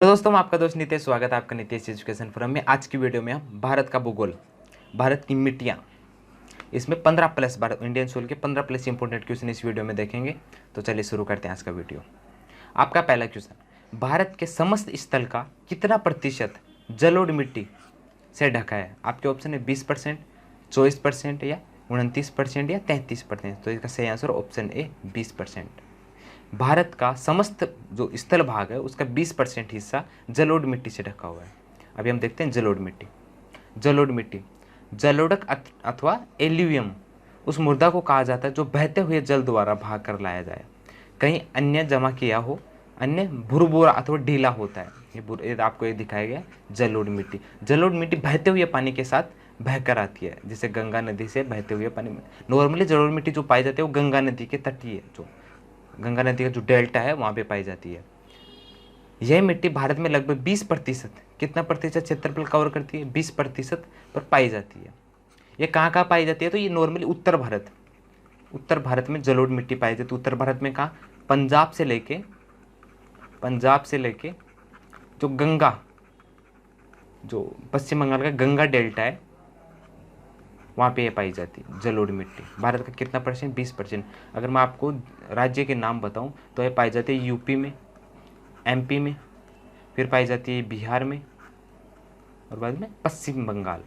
तो दोस्तों, मैं आपका दोस्त नीतीश, स्वागत है आपका नीतीश एजुकेशन फोरम में। आज की वीडियो में हम भारत का भूगोल, भारत की मिट्टियाँ, इसमें 15 प्लस भारत इंडियन सोल के 15 प्लस इंपॉर्टेंट क्वेश्चन इस वीडियो में देखेंगे। तो चलिए शुरू करते हैं आज का वीडियो। आपका पहला क्वेश्चन, भारत के समस्त स्थल का कितना प्रतिशत जलोढ़ मिट्टी से ढका है? आपके ऑप्शन है 20%, 24% या 29% या 33%। तो इसका सही आंसर ऑप्शन ए 20%। भारत का समस्त जो स्थल भाग है उसका 20% हिस्सा जलोढ़ मिट्टी से ढका हुआ है। अभी हम देखते हैं जलोढ़ मिट्टी। जलोढ़ मिट्टी जलोढ़क अथवा एल्यूवियम उस मुर्दा को कहा जाता है जो बहते हुए जल द्वारा भाग कर लाया जाए, कहीं अन्य जमा किया हो, अन्य भुरभुरा अथवा ढीला होता है। ये आपको ये दिखाया गया जलोढ़ मिट्टी। जलोढ़ मिट्टी बहते हुए पानी के साथ बहकर आती है, जैसे गंगा नदी से बहते हुए पानी में। नॉर्मली जलोढ़ मिट्टी जो पाई जाती है वो गंगा नदी के तटीय, जो गंगा नदी का जो डेल्टा है वहाँ पे पाई जाती है। यह मिट्टी भारत में लगभग 20%, कितना प्रतिशत क्षेत्रफल कवर करती है? 20% पर पाई जाती है। ये कहाँ कहाँ पाई जाती है? तो ये नॉर्मली उत्तर भारत में जलोढ़ मिट्टी पाई जाती है। उत्तर भारत में कहाँ? पंजाब से लेके जो गंगा, जो पश्चिम बंगाल का गंगा डेल्टा है वहाँ पे ये पाई जाती है जलोढ़ मिट्टी। भारत का कितना परसेंट? 20%। अगर मैं आपको राज्य के नाम बताऊं तो ये पाई जाती है यूपी में, एमपी में, फिर पाई जाती है बिहार में, और बाद में पश्चिम बंगाल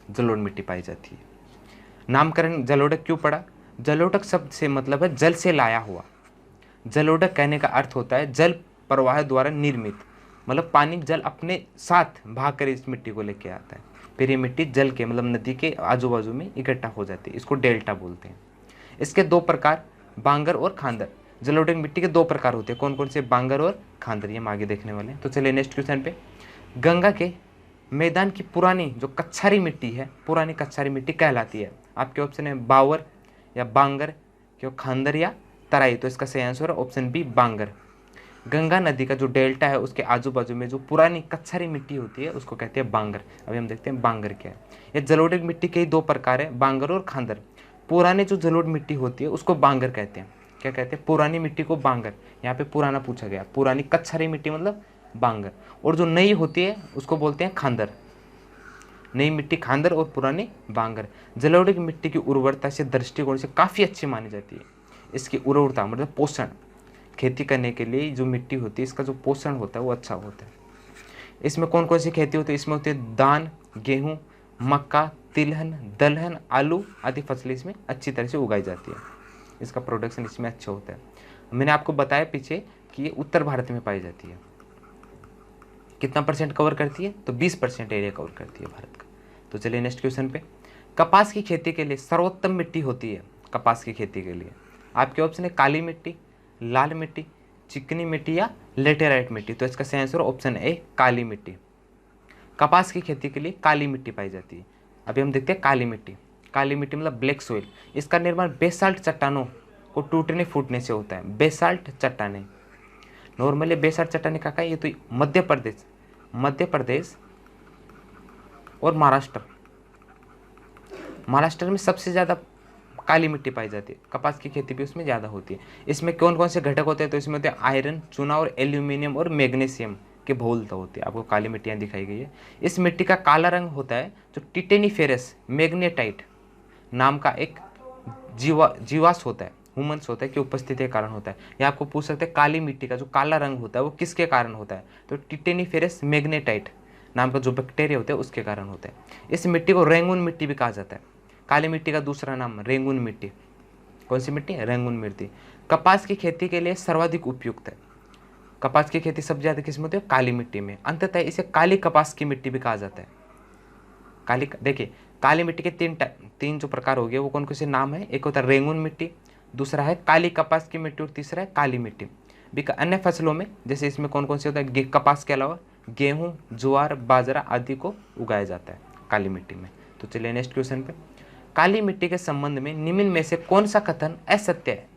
जलोढ़ मिट्टी पाई जाती है। नामकरण जलोढ़क क्यों पड़ा? जलोढ़क शब्द से मतलब है जल से लाया हुआ। जलोढ़क कहने का अर्थ होता है जल प्रवाह द्वारा निर्मित, मतलब पानी जल अपने साथ भाग कर इस मिट्टी को लेके आता है। फिर ये मिट्टी जल के मतलब नदी के आजू बाजू में इकट्ठा हो जाती है। इसको डेल्टा बोलते हैं। इसके दो प्रकार, बांगर और खांदर। जलोढ़ मिट्टी के दो प्रकार होते हैं। कौन कौन से? बांगर और खांदर। ये हम आगे देखने वाले हैं। तो चलिए नेक्स्ट क्वेश्चन पे। गंगा के मैदान की पुरानी जो कच्छारी मिट्टी है, पुरानी कच्छारी मिट्टी कहलाती है। आपके ऑप्शन है बावर या बांगर, क्यों खांदर या तराई। तो इसका सही आंसर है ऑप्शन बी बांगर। गंगा नदी का जो डेल्टा है उसके आजू बाजू में जो पुरानी कच्छारी मिट्टी होती है उसको कहते हैं बांगर। अभी हम देखते हैं बांगर क्या है। ये जलोढ़ मिट्टी के ही दो प्रकार है, बांगर और खांदर। पुरानी जो जलोढ़ मिट्टी होती है उसको बांगर कहते हैं। क्या कहते हैं? पुरानी मिट्टी को बांगर। यहाँ पे पुराना पूछा गया, पुरानी कच्छारी मिट्टी मतलब बांगर। और जो नई होती है उसको बोलते हैं खांदर। नई मिट्टी खांदर और पुरानी बांगर। जलोढ़ मिट्टी की उर्वरता से दृष्टिकोण से काफ़ी अच्छी मानी जाती है। इसकी उर्वरता मतलब पोषण, खेती करने के लिए जो मिट्टी होती है इसका जो पोषण होता है वो अच्छा होता है। इसमें कौन कौन सी खेती होती है? इसमें होती है धान, गेहूँ, मक्का, तिलहन, दलहन, आलू आदि फसलें इसमें अच्छी तरह से उगाई जाती है। इसका प्रोडक्शन इसमें अच्छा होता है। मैंने आपको बताया पीछे कि ये उत्तर भारत में पाई जाती है। कितना परसेंट कवर करती है? तो 20% एरिया कवर करती है भारत का। तो चलिए नेक्स्ट क्वेश्चन पे। कपास की खेती के लिए सर्वोत्तम मिट्टी होती है, कपास की खेती के लिए आपके ऑप्शन है काली मिट्टी, लाल मिट्टी, चिकनी मिट्टी या लेटेराइट मिट्टी। तो इसका सही आंसर ऑप्शन ए काली मिट्टी। कपास की खेती के लिए काली मिट्टी पाई जाती है। अभी हम देखते हैं काली मिट्टी। काली मिट्टी मतलब ब्लैक सोइल। इसका निर्माण बेसाल्ट चट्टानों को टूटने फूटने से होता है। बेसाल्ट चट्टानें, नॉर्मली बेसाल्ट चट्टानें का ये तो मध्य प्रदेश और महाराष्ट्र में सबसे ज़्यादा काली मिट्टी पाई जाती है। कपास की खेती भी उसमें ज़्यादा होती है। इसमें कौन कौन से घटक होते हैं? तो इसमें होते हैं आयरन, चूना और एल्यूमिनियम और मैग्नीशियम के बहुलता होती है। आपको काली मिट्टियाँ दिखाई गई है। इस मिट्टी का काला रंग होता है जो टिटेनीफेरस मैग्नेटाइट नाम का एक जीवाश्म होता है, ह्यूमन्स होता है कि उपस्थिति के कारण होता है। या आपको पूछ सकते हैं काली मिट्टी का जो काला रंग होता है वो किसके कारण होता है? तो टिटेनीफेरस मैग्नेटाइट नाम का जो बैक्टीरिया होता है उसके कारण होता है। इस मिट्टी को रेंगून मिट्टी भी कहा जाता है। काली मिट्टी का दूसरा नाम रेंगून मिट्टी। कौन सी मिट्टी? रेंगून मिट्टी। कपास की खेती के लिए सर्वाधिक उपयुक्त है। कपास की खेती सबसे ज़्यादा किस में होती है? काली मिट्टी में। अंततः इसे काली कपास की मिट्टी भी कहा जाता है। देखिए, काली मिट्टी के तीन जो प्रकार हो गए वो कौन कौन से नाम है? एक होता है रेंगून मिट्टी, दूसरा है काली कपास की मिट्टी और तीसरा है काली मिट्टी। अन्य फसलों में जैसे इसमें कौन कौन से होता है? कपास के अलावा गेहूं, ज्वार, बाजरा आदि को उगाया जाता है काली मिट्टी में। तो चलिए नेक्स्ट क्वेश्चन पे। काली मिट्टी के संबंध में निम्न में से कौन सा कथन असत्य है?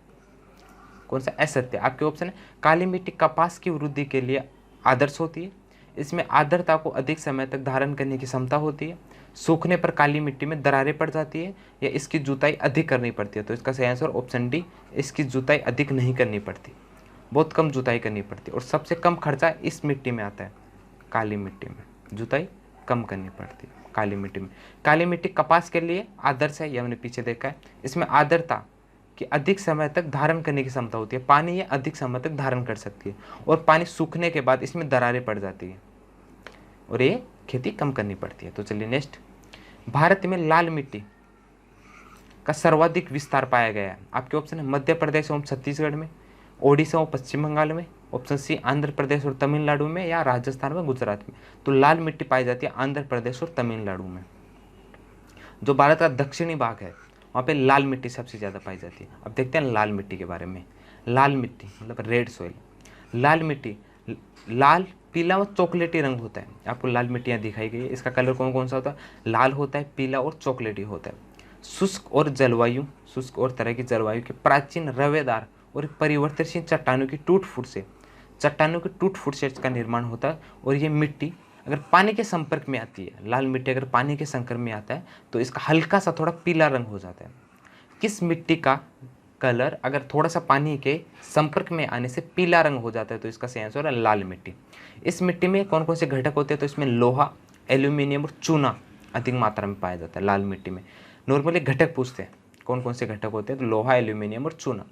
कौन सा असत्य? आपके ऑप्शन है काली मिट्टी कपास की वृद्धि के लिए आदर्श होती है, इसमें आर्द्रता को अधिक समय तक धारण करने की क्षमता होती है, सूखने पर काली मिट्टी में दरारें पड़ जाती है, या इसकी जुताई अधिक करनी पड़ती है। तो इसका सही आंसर ऑप्शन डी, इसकी जुताई अधिक नहीं करनी पड़ती। बहुत कम जुताई करनी पड़ती है। और सबसे कम खर्चा इस मिट्टी में आता है, काली मिट्टी में, जुताई कम करनी पड़ती है काली मिट्टी में। काली मिट्टी कपास के लिए आदर्श है, ये हमने पीछे देखा है। इसमें आर्द्रता कि अधिक समय तक धारण करने की क्षमता होती है, पानी ये अधिक समय तक धारण कर सकती है, और पानी सूखने के बाद इसमें दरारें पड़ जाती है और ये खेती कम करनी पड़ती है। तो चलिए नेक्स्ट, भारत में लाल मिट्टी का सर्वाधिक विस्तार पाया गया है। आपके ऑप्शन है मध्य प्रदेश एवं छत्तीसगढ़ में, ओडिशा और पश्चिम बंगाल में, ऑप्शन सी आंध्र प्रदेश और तमिलनाडु में, या राजस्थान में गुजरात में। तो लाल मिट्टी पाई जाती है आंध्र प्रदेश और तमिलनाडु में। जो भारत का दक्षिणी भाग है वहाँ पे लाल मिट्टी सबसे ज़्यादा पाई जाती है। अब देखते हैं लाल मिट्टी के बारे में। लाल मिट्टी मतलब रेड सॉइल। लाल मिट्टी लाल, पीला और चॉकलेटी रंग होता है। आपको लाल मिट्टियाँ दिखाई गई है, इसका कलर कौन कौन सा होता है? लाल होता है, पीला और चॉकलेटी होता है। शुष्क और तरह की जलवायु के प्राचीन रवेदार और परिवर्तनशील चट्टानों की टूट फूट से इसका निर्माण होता है। और ये मिट्टी अगर पानी के संपर्क में आती है, लाल मिट्टी अगर पानी के संपर्क में आता है तो इसका हल्का सा थोड़ा पीला रंग हो जाता है। किस मिट्टी का कलर अगर थोड़ा सा पानी के संपर्क में आने से पीला रंग हो जाता है? तो इसका सही आंसर है लाल मिट्टी। इस मिट्टी में कौन कौन से घटक होते हैं? तो इसमें लोहा, एल्यूमिनियम और चूना अधिक मात्रा में पाया जाता है लाल मिट्टी में। नॉर्मली घटक पूछते हैं, कौन कौन से घटक होते हैं? तो लोहा, एल्यूमिनियम और चूना।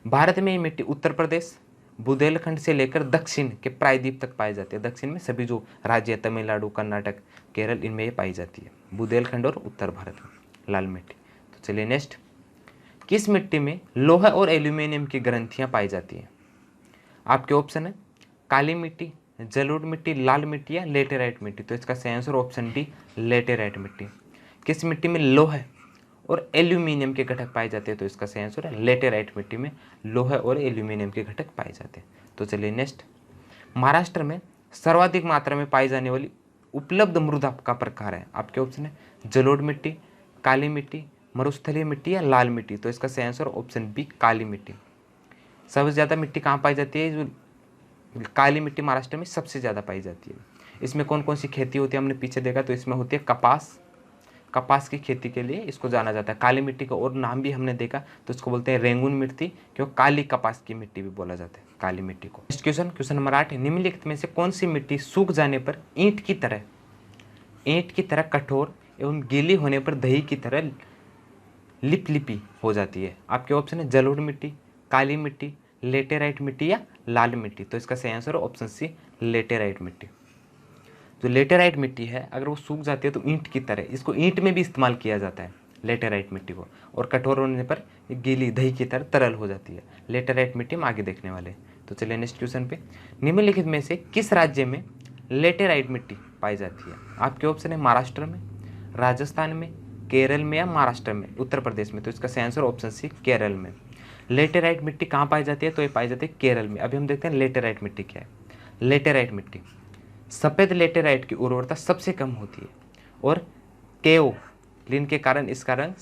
भारत में ये मिट्टी उत्तर प्रदेश, बुंदेलखंड से लेकर दक्षिण के प्रायद्वीप तक पाई जाती है। दक्षिण में सभी जो राज्य है, तमिलनाडु, कर्नाटक, केरल, इनमें ये पाई जाती है, बुंदेलखंड और उत्तर भारत में लाल मिट्टी। तो चलिए नेक्स्ट, किस मिट्टी में लोहा और एल्यूमिनियम की ग्रंथियां पाई जाती हैं? आपके ऑप्शन है काली मिट्टी, जलोढ़ मिट्टी, लाल मिट्टी या लेटेराइट मिट्टी। तो इसका सही आंसर ऑप्शन डी, लेटेराइट मिट्टी। किस मिट्टी में लोहा और एल्यूमिनियम के घटक पाए जाते हैं? तो इसका सही आंसर है लेटेराइट मिट्टी में लोहा और एल्यूमिनियम के घटक पाए जाते हैं। तो चलिए नेक्स्ट, महाराष्ट्र में सर्वाधिक मात्रा में पाई जाने वाली उपलब्ध मृदा का प्रकार है। आपके ऑप्शन है जलोढ़ मिट्टी, काली मिट्टी, मरुस्थलीय मिट्टी या लाल मिट्टी। तो इसका सही आंसर ऑप्शन बी, काली मिट्टी। सबसे ज़्यादा मिट्टी कहाँ पाई जाती है? जो काली मिट्टी महाराष्ट्र में सबसे ज़्यादा पाई जाती है। इसमें कौन कौन सी खेती होती है हमने पीछे देखा, तो इसमें होती है कपास की खेती के लिए इसको जाना जाता है। काली मिट्टी का और नाम भी हमने देखा, तो इसको बोलते हैं रेंगून मिट्टी, क्योंकि काली कपास की मिट्टी भी बोला जाता है काली मिट्टी को। नेक्स्ट क्वेश्चन नंबर 8, निम्नलिखित में से कौन सी मिट्टी सूख जाने पर ईंट की तरह कठोर एवं गीली होने पर दही की तरह लिपलिपी हो जाती है? आपके ऑप्शन है जलोढ़ मिट्टी, काली मिट्टी, लेटेराइट मिट्टी या लाल मिट्टी। तो इसका सही आंसर है ऑप्शन सी, लेटेराइट मिट्टी। जो लेटेराइट मिट्टी है अगर वो सूख जाती है तो ईंट की तरह, इसको ईंट में भी इस्तेमाल किया जाता है लेटेराइट मिट्टी को, और कठोर होने पर गीली दही की तरह तरल हो जाती है। लेटेराइट मिट्टी हम आगे देखने वाले। तो चलिए नेक्स्ट क्वेश्चन पे, निम्नलिखित में से किस राज्य में लेटेराइट मिट्टी पाई जाती है? आपके ऑप्शन है महाराष्ट्र में, राजस्थान में, केरल में या महाराष्ट्र में, उत्तर प्रदेश में। तो इसका सही आंसर ऑप्शन सी, केरल में। लेटेराइट मिट्टी कहाँ पाई जाती है? तो ये पाई जाती है केरल में। अभी हम देखते हैं लेटेराइट मिट्टी क्या है। लेटेराइट मिट्टी, सफ़ेद लेटेराइट की उर्वरता सबसे कम होती है और केओलिन के कारण इसका रंग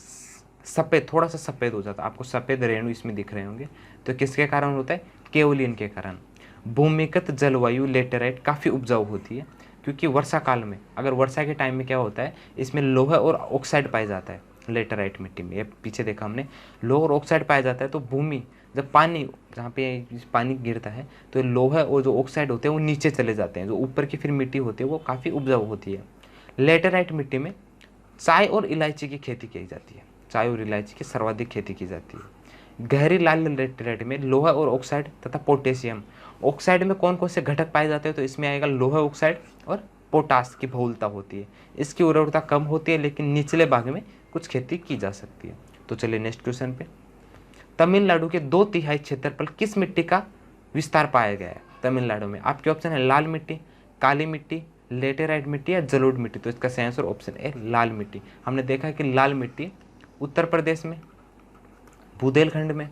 सफ़ेद, थोड़ा सा सफ़ेद हो जाता है। आपको सफ़ेद रेणु इसमें दिख रहे होंगे, तो किसके कारण होता है? केओलिन के कारण। भूमिगत जलवायु लेटेराइट काफ़ी उपजाऊ होती है, क्योंकि वर्षा काल में, अगर वर्षा के टाइम में क्या होता है, इसमें लोहा और ऑक्साइड पाया जाता है लेटेराइट मिट्टी में। ये पीछे देखा हमने, लोहा और ऑक्साइड पाया जाता है। तो भूमि, जब पानी, जहाँ पे पानी गिरता है तो लोहा और जो ऑक्साइड होते हैं वो नीचे चले जाते हैं, जो ऊपर की फिर मिट्टी होती है वो काफ़ी उपजाऊ होती है। लेटेराइट मिट्टी में चाय और इलायची की खेती की जाती है, चाय और इलायची की सर्वाधिक खेती की जाती है। गहरी लाल लेटेराइट में लोहा और ऑक्साइड तथा पोटेशियम। ऑक्साइड में कौन कौन से घटक पाए जाते हैं? तो इसमें आएगा लोहा ऑक्साइड और पोटास की बहुलता होती है। इसकी उर्वरता कम होती है, लेकिन निचले भाग में कुछ खेती की जा सकती है। तो चलिए नेक्स्ट क्वेश्चन पे, तमिलनाडु के 2/3 क्षेत्रफल किस मिट्टी का विस्तार पाया गया है तमिलनाडु में? आपके ऑप्शन है लाल मिट्टी, काली मिट्टी, लेटेराइट मिट्टी या जलोढ़ मिट्टी। तो इसका सही आंसर ऑप्शन है लाल मिट्टी। हमने देखा है कि लाल मिट्टी उत्तर प्रदेश में, बुंदेलखंड में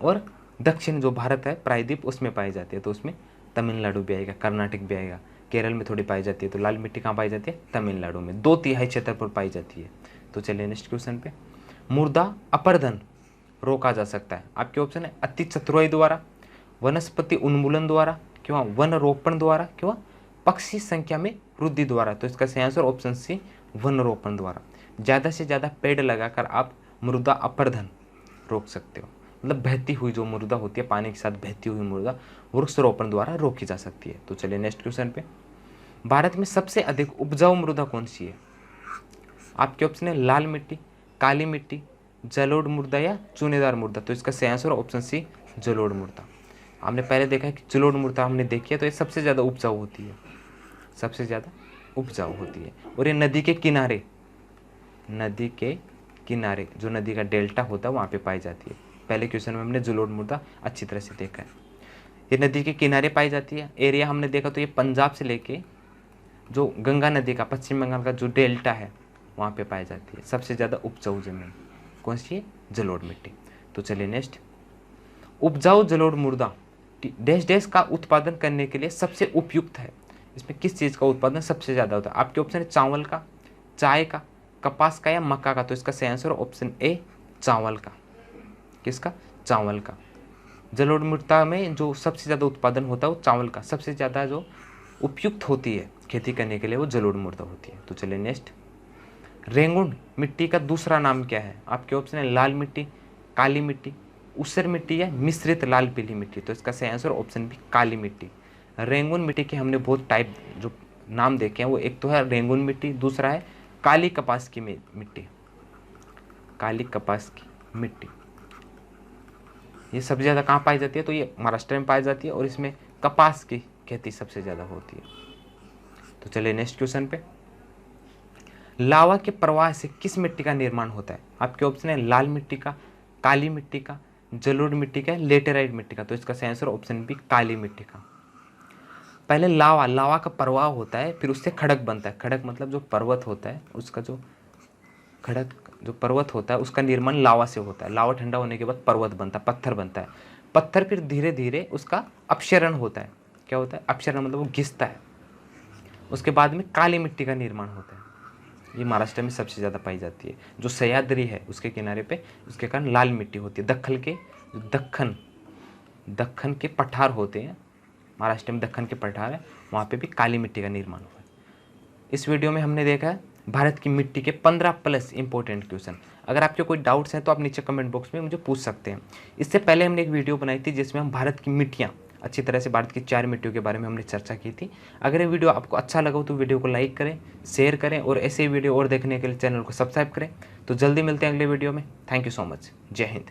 और दक्षिण जो भारत है प्रायद्वीप उसमें पाई जाती है। तो उसमें तमिलनाडु भी आएगा, कर्नाटक भी आएगा, केरल में थोड़ी पाई जाती है। तो लाल मिट्टी कहाँ पाई जाती है? तमिलनाडु में 2/3 क्षेत्र पर पाई जाती है। तो चलिए नेक्स्ट क्वेश्चन पे, मृदा अपरदन रोका जा सकता है? आपके ऑप्शन है अति चतुराई द्वारा, वनस्पति उन्मूलन द्वारा, किंवा वन रोपण द्वारा, किंवा पक्षी संख्या में वृद्धि द्वारा। तो इसका सही आंसर ऑप्शन सी, वन रोपण द्वारा। ज़्यादा से ज़्यादा पेड़ लगाकर आप मृदा अपरदन रोक सकते हो। मतलब बहती हुई जो मृदा होती है, पानी के साथ बहती हुई मृदा वृक्षारोपण द्वारा रोकी जा सकती है। तो चलिए नेक्स्ट क्वेश्चन पे, भारत में सबसे अधिक उपजाऊ मृदा कौन सी है? आपके ऑप्शन है लाल मिट्टी, काली मिट्टी, जलोढ़ मृदा या चूनेदार मृदा। तो इसका सही आंसर ऑप्शन सी जलोढ़ मृदा। हमने पहले देखा है कि जलोढ़ मृदा हमने देखी है, तो ये सबसे ज़्यादा उपजाऊ होती है, सबसे ज़्यादा उपजाऊ होती है। और ये नदी के किनारे, नदी के किनारे जो नदी का डेल्टा होता है वहाँ पे पाई जाती है। पहले क्वेश्चन में हमने जलोढ़ मृदा अच्छी तरह से देखा है। ये नदी के किनारे पाई जाती है। एरिया हमने देखा तो ये पंजाब से लेके जो गंगा नदी का पश्चिम बंगाल का जो डेल्टा है वहाँ पे पाई जाती है। सबसे ज़्यादा उपजाऊ जमीन कौन सी है? जलोढ़ मिट्टी। तो चलिए नेक्स्ट, उपजाऊ जलोढ़ मृदा डैश डैश का उत्पादन करने के लिए सबसे उपयुक्त है। इसमें किस चीज़ का उत्पादन सबसे ज़्यादा होता है? आपके ऑप्शन है चावल का, चाय का, कपास का या मक्का का। तो इसका सही आंसर ऑप्शन ए चावल का। किसका? चावल का। जलोढ़ मृदा में जो सबसे ज़्यादा उत्पादन होता है वो चावल का। सबसे ज़्यादा जो उपयुक्त होती है खेती करने के लिए वो जलोढ़ मृदा होती है। तो चलिए नेक्स्ट, रेंगुन मिट्टी का दूसरा नाम क्या है? आपके ऑप्शन है लाल मिट्टी, काली मिट्टी, ऊसर मिट्टी या मिश्रित लाल पीली मिट्टी। तो इसका सही आंसर ऑप्शन बी काली मिट्टी। रेंगुन मिट्टी के हमने बहुत टाइप जो नाम देखे हैं वो एक तो है रेंगुन मिट्टी, दूसरा है काली कपास की मिट्टी, काली कपास की मिट्टी। ये सबसे ज़्यादा कहाँ पाई जाती है? तो ये महाराष्ट्र में पाई जाती है और इसमें कपास की खेती सबसे ज़्यादा होती है। तो चलिए नेक्स्ट क्वेश्चन पे, लावा के प्रवाह से किस मिट्टी का निर्माण होता है? आपके ऑप्शन है लाल मिट्टी का, काली मिट्टी का, जलोढ़ मिट्टी का, लेटेराइट मिट्टी का। तो इसका सही आंसर ऑप्शन बी काली मिट्टी का। पहले लावा का प्रवाह होता है, फिर उससे खड़क बनता है। खड़क मतलब जो पर्वत होता है उसका जो खड़क जो पर्वत होता है उसका निर्माण लावा से होता है। लावा ठंडा होने के बाद पर्वत बनता है, पत्थर बनता है। पत्थर फिर धीरे धीरे उसका अपक्षरण होता है। क्या होता है? अपक्षरण मतलब वो घिसता है। उसके बाद में काली मिट्टी का निर्माण होता है। ये महाराष्ट्र में सबसे ज़्यादा पाई जाती है। जो सह्याद्री है उसके किनारे पे उसके कारण लाल मिट्टी होती है। दक्खन के पठार होते हैं, महाराष्ट्र में दक्खन के पठार है, वहाँ पे भी काली मिट्टी का निर्माण हुआ है। इस वीडियो में हमने देखा है भारत की मिट्टी के 15+ इंपॉर्टेंट क्वेश्चन। अगर आपके कोई डाउट्स हैं तो आप नीचे कमेंट बॉक्स में मुझे पूछ सकते हैं। इससे पहले हमने एक वीडियो बनाई थी जिसमें हम भारत की मिट्टियाँ अच्छी तरह से, भारत की 4 मिट्टियों के बारे में हमने चर्चा की थी। अगर ये वीडियो आपको अच्छा लगा हो तो वीडियो को लाइक करें, शेयर करें और ऐसे ही वीडियो और देखने के लिए चैनल को सब्सक्राइब करें। तो जल्दी मिलते हैं अगले वीडियो में। Thank you so much. जय हिंद।